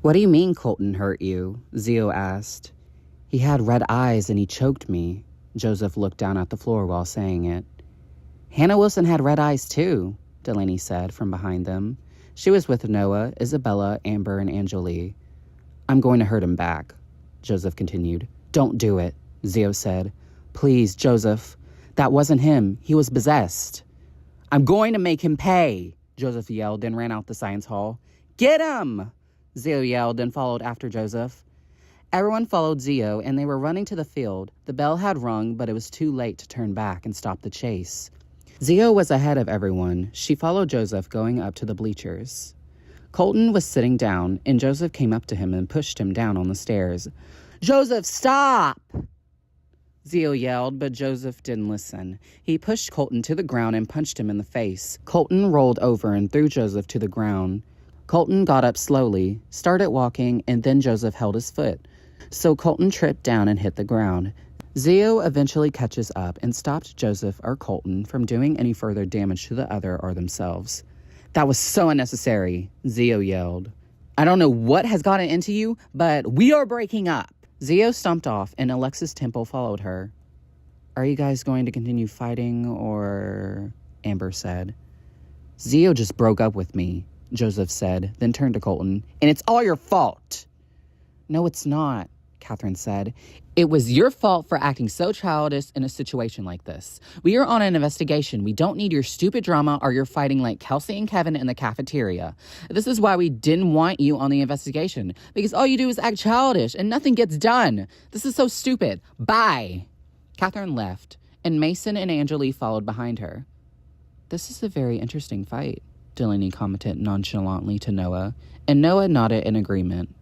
What do you mean Colton hurt you? Zio asked. He had red eyes and he choked me. Joseph looked down at the floor while saying it. Hannah Wilson had red eyes too, Delaney said from behind them. She was with Noah, Isabella, Amber, and Angelie. I'm going to hurt him back, Joseph continued. Don't do it, Zio said. Please, Joseph. That wasn't him. He was possessed. I'm going to make him pay, Joseph yelled, then ran out the science hall. Get him! Zio yelled and followed after Joseph. Everyone followed Zio, and they were running to the field. The bell had rung, but it was too late to turn back and stop the chase. Zio was ahead of everyone. She followed Joseph going up to the bleachers. Colton was sitting down, and Joseph came up to him and pushed him down on the stairs. Joseph, stop! Zio yelled, but Joseph didn't listen. He pushed Colton to the ground and punched him in the face. Colton rolled over and threw Joseph to the ground. Colton got up slowly, started walking, and then Joseph held his foot. So Colton tripped down and hit the ground. Zio eventually catches up and stopped Joseph or Colton from doing any further damage to the other or themselves. That was so unnecessary, Zio yelled. I don't know what has gotten into you, but we are breaking up. Zio stomped off and Alexis Temple followed her. Are you guys going to continue fighting or... Amber said. Zio just broke up with me, Joseph said, then turned to Colton. And it's all your fault. No, it's not, Catherine said. It was your fault for acting so childish in a situation like this. We are on an investigation. We don't need your stupid drama or your fighting like Kelsey and Kevin in the cafeteria. This is why we didn't want you on the investigation, because all you do is act childish and nothing gets done. This is so stupid. Bye. Catherine left, and Mason and Angelie followed behind her. This is a very interesting fight, Delaney commented nonchalantly to Noah, and Noah nodded in agreement.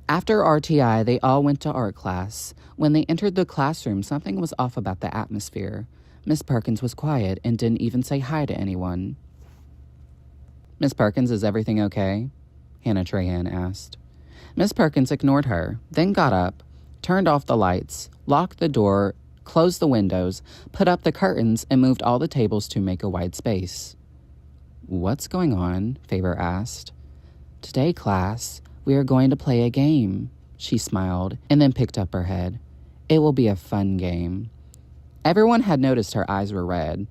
After RTI, they all went to art class. When they entered the classroom, something was off about the atmosphere. Miss Perkins was quiet and didn't even say hi to anyone. Miss Perkins, is everything okay? Hannah Trahan asked. Miss Perkins ignored her, then got up, turned off the lights, locked the door, closed the windows, put up the curtains, and moved all the tables to make a wide space. What's going on? Faber asked. Today, class, we are going to play a game, she smiled, and then picked up her head. It will be a fun game. Everyone had noticed her eyes were red.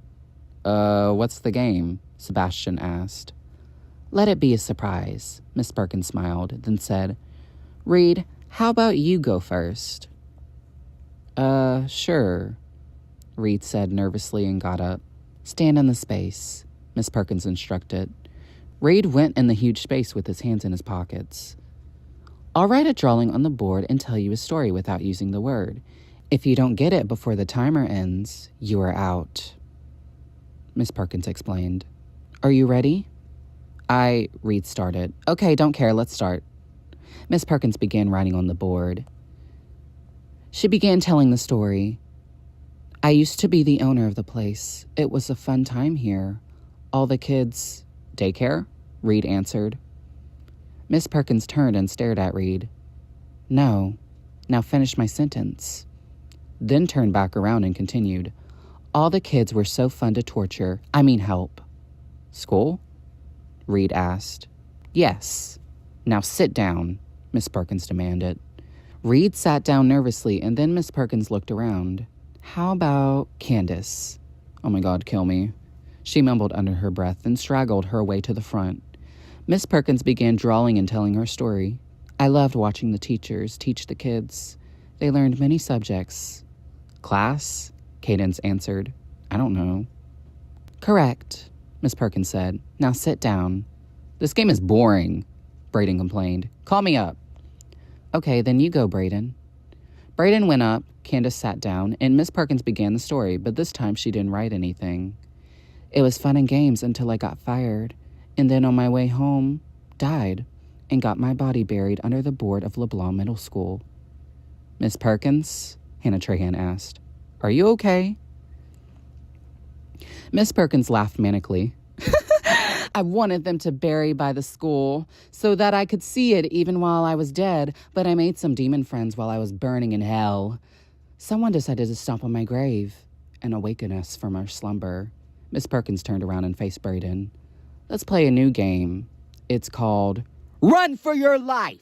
What's the game? Sebastian asked. Let it be a surprise, Miss Perkins smiled, then said, Reed, how about you go first? Sure, Reed said nervously and got up. Stand in the space, Miss Perkins instructed. Reed went in the huge space with his hands in his pockets. I'll write a drawing on the board and tell you a story without using the word. If you don't get it before the timer ends, you are out, Miss Perkins explained. Are you ready? Reed started. Okay, don't care, let's start. Miss Perkins began writing on the board. She began telling the story. I used to be the owner of the place. It was a fun time here. All the kids... Daycare? Reed answered. Miss Perkins turned and stared at Reed. No. Now finish my sentence. Then turned back around and continued. All the kids were so fun to torture. Help. School? Reed asked. Yes. Now sit down, Miss Perkins demanded. Reed sat down nervously, and then Miss Perkins looked around. How about Candace? Oh my God, kill me. She mumbled under her breath and straggled her way to the front. Miss Perkins began drawing and telling her story. I loved watching the teachers teach the kids. They learned many subjects. Class? Cadence answered. I don't know. Correct, Miss Perkins said. Now sit down. This game is boring, Brayden complained. Call me up. Okay, then you go, Brayden. Brayden went up, Candace sat down, and Miss Perkins began the story, but this time she didn't write anything. It was fun and games until I got fired, and then on my way home, died, and got my body buried under the board of LeBlanc Middle School. Miss Perkins? Hannah Trahan asked. Are you okay? Miss Perkins laughed manically. I wanted them to bury by the school so that I could see it even while I was dead, but I made some demon friends while I was burning in hell. Someone decided to stomp on my grave and awaken us from our slumber. Miss Perkins turned around and faced Brayden. Let's play a new game. It's called Run for your life!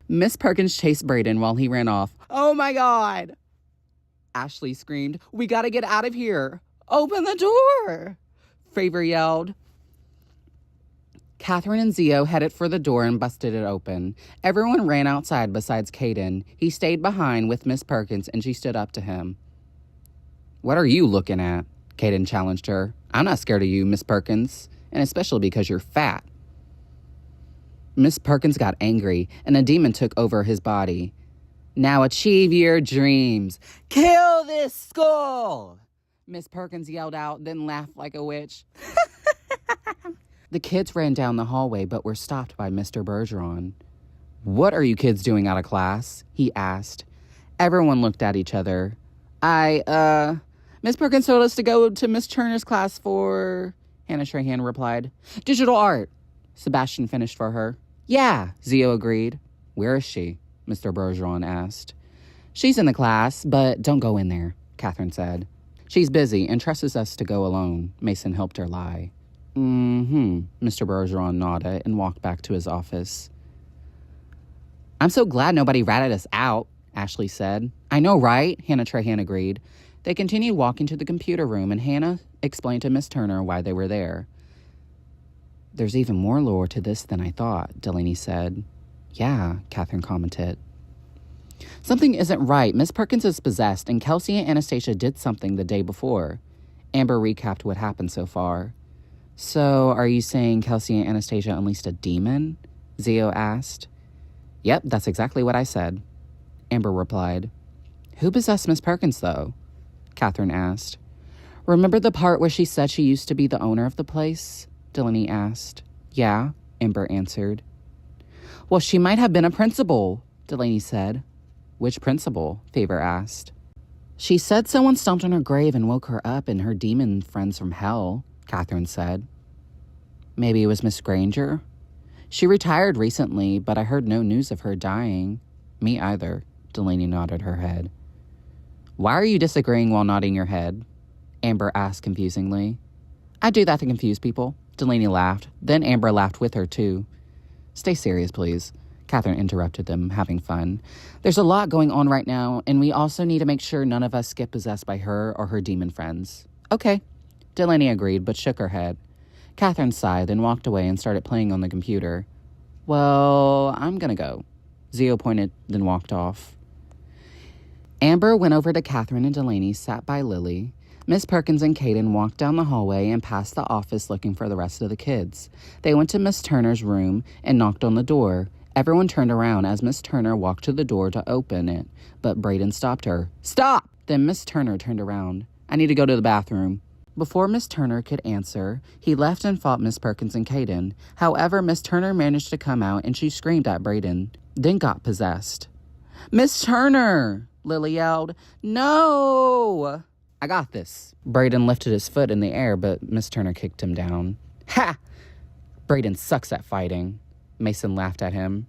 Miss Perkins chased Brayden while he ran off. Oh my God! Ashley screamed, we gotta get out of here. Open the door! Favor yelled. Catherine and Zio headed for the door and busted it open. Everyone ran outside besides Caden. He stayed behind with Miss Perkins and she stood up to him. What are you looking at? Caden challenged her. I'm not scared of you, Miss Perkins, and especially because you're fat. Miss Perkins got angry, and a demon took over his body. Now achieve your dreams. Kill this skull! Miss Perkins yelled out, then laughed like a witch. The kids ran down the hallway, but were stopped by Mr. Bergeron. What are you kids doing out of class? He asked. Everyone looked at each other. Miss Perkins told us to go to Miss Turner's class for... Hannah Trahan replied. Digital art. Sebastian finished for her. Yeah, Zio agreed. Where is she? Mr. Bergeron asked. She's in the class, but don't go in there, Catherine said. She's busy and trusts us to go alone. Mason helped her lie. Mr. Bergeron nodded and walked back to his office. I'm so glad nobody ratted us out, Ashley said. I know, right? Hannah Trahan agreed. They continued walking to the computer room, and Hannah explained to Miss Turner why they were there. There's even more lore to this than I thought, Delaney said. Yeah, Catherine commented. Something isn't right. Miss Perkins is possessed, and Kelsey and Anastasia did something the day before. Amber recapped what happened so far. So, are you saying Kelsey and Anastasia unleashed a demon? Zio asked. Yep, that's exactly what I said. Amber replied. Who possessed Miss Perkins, though? Catherine asked. Remember the part where she said she used to be the owner of the place? Delaney asked. Yeah, Amber answered. Well, she might have been a principal, Delaney said. Which principal? Favor asked. She said someone stomped on her grave and woke her up and her demon friends from hell, Catherine said. Maybe it was Miss Granger? She retired recently, but I heard no news of her dying. Me either, Delaney nodded her head. Why are you disagreeing while nodding your head? Amber asked confusingly. I do that to confuse people. Delaney laughed. Then Amber laughed with her, too. Stay serious, please. Catherine interrupted them, having fun. There's a lot going on right now, and we also need to make sure none of us get possessed by her or her demon friends. Okay. Delaney agreed, but shook her head. Catherine sighed, then walked away and started playing on the computer. Well, I'm gonna go. Zio pointed, then walked off. Amber went over to Catherine and Delaney, sat by Lily. Miss Perkins and Caden walked down the hallway and past the office looking for the rest of the kids. They went to Miss Turner's room and knocked on the door. Everyone turned around as Miss Turner walked to the door to open it, but Brayden stopped her. Stop! Then Miss Turner turned around. I need to go to the bathroom. Before Miss Turner could answer, he left and fought Miss Perkins and Caden. However, Miss Turner managed to come out and she screamed at Brayden, then got possessed. Miss Turner! Lily yelled. No! I got this. Brayden lifted his foot in the air, but Miss Turner kicked him down. Ha! Brayden sucks at fighting. Mason laughed at him.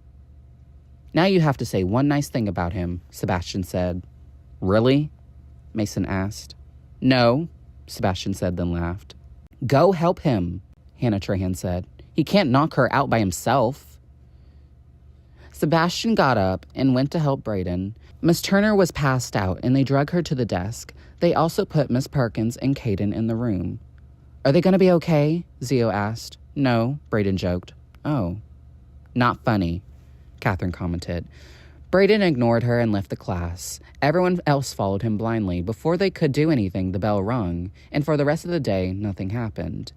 Now you have to say one nice thing about him, Sebastian said. Really? Mason asked. No, Sebastian said, then laughed. Go help him, Hannah Trahan said. He can't knock her out by himself. Sebastian got up and went to help Brayden. Miss Turner was passed out, and they drug her to the desk. They also put Miss Perkins and Caden in the room. Are they going to be okay? Zio asked. No, Brayden joked. Oh. Not funny, Catherine commented. Brayden ignored her and left the class. Everyone else followed him blindly. Before they could do anything, the bell rung, and for the rest of the day, nothing happened.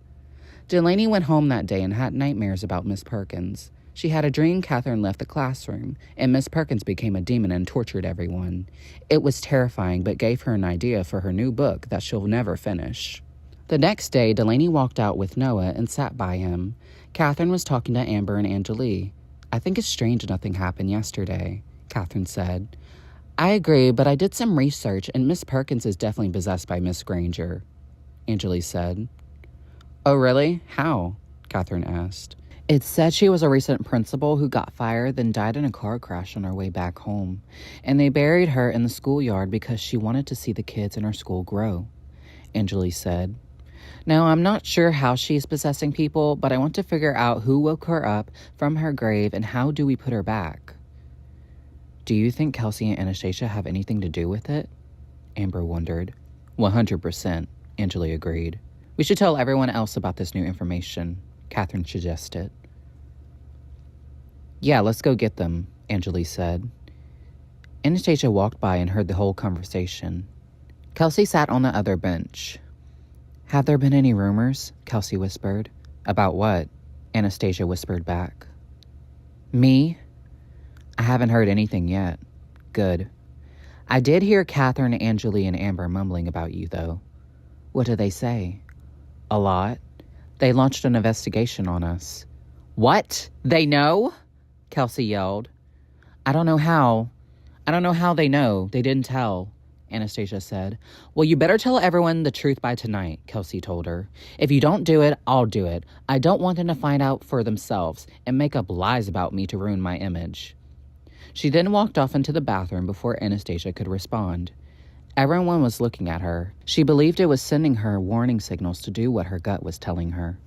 Delaney went home that day and had nightmares about Miss Perkins. She had a dream Catherine left the classroom, and Miss Perkins became a demon and tortured everyone. It was terrifying, but gave her an idea for her new book that she'll never finish. The next day, Delaney walked out with Noah and sat by him. Catherine was talking to Amber and Angelique. I think it's strange nothing happened yesterday, Catherine said. I agree, but I did some research, and Miss Perkins is definitely possessed by Miss Granger, Angelique said. Oh, really? How? Catherine asked. It said she was a recent principal who got fired, then died in a car crash on her way back home. And they buried her in the schoolyard because she wanted to see the kids in her school grow, Angelique said. Now, I'm not sure how she's possessing people, but I want to figure out who woke her up from her grave and how do we put her back. Do you think Kelsey and Anastasia have anything to do with it? Amber wondered. 100%, Angeli agreed. We should tell everyone else about this new information, Catherine suggested. Yeah, let's go get them, Angeli said. Anastasia walked by and heard the whole conversation. Kelsey sat on the other bench. Have there been any rumors? Kelsey whispered. About what? Anastasia whispered back. Me? I haven't heard anything yet. Good. I did hear Catherine, Angeli, and Amber mumbling about you, though. What do they say? A lot. They launched an investigation on us. What? They know? Kelsey yelled. I don't know how they know. They didn't tell, Anastasia said. Well, you better tell everyone the truth by tonight, Kelsey told her. If you don't do it, I'll do it. I don't want them to find out for themselves and make up lies about me to ruin my image. She then walked off into the bathroom before Anastasia could respond. Everyone was looking at her. She believed it was sending her warning signals to do what her gut was telling her.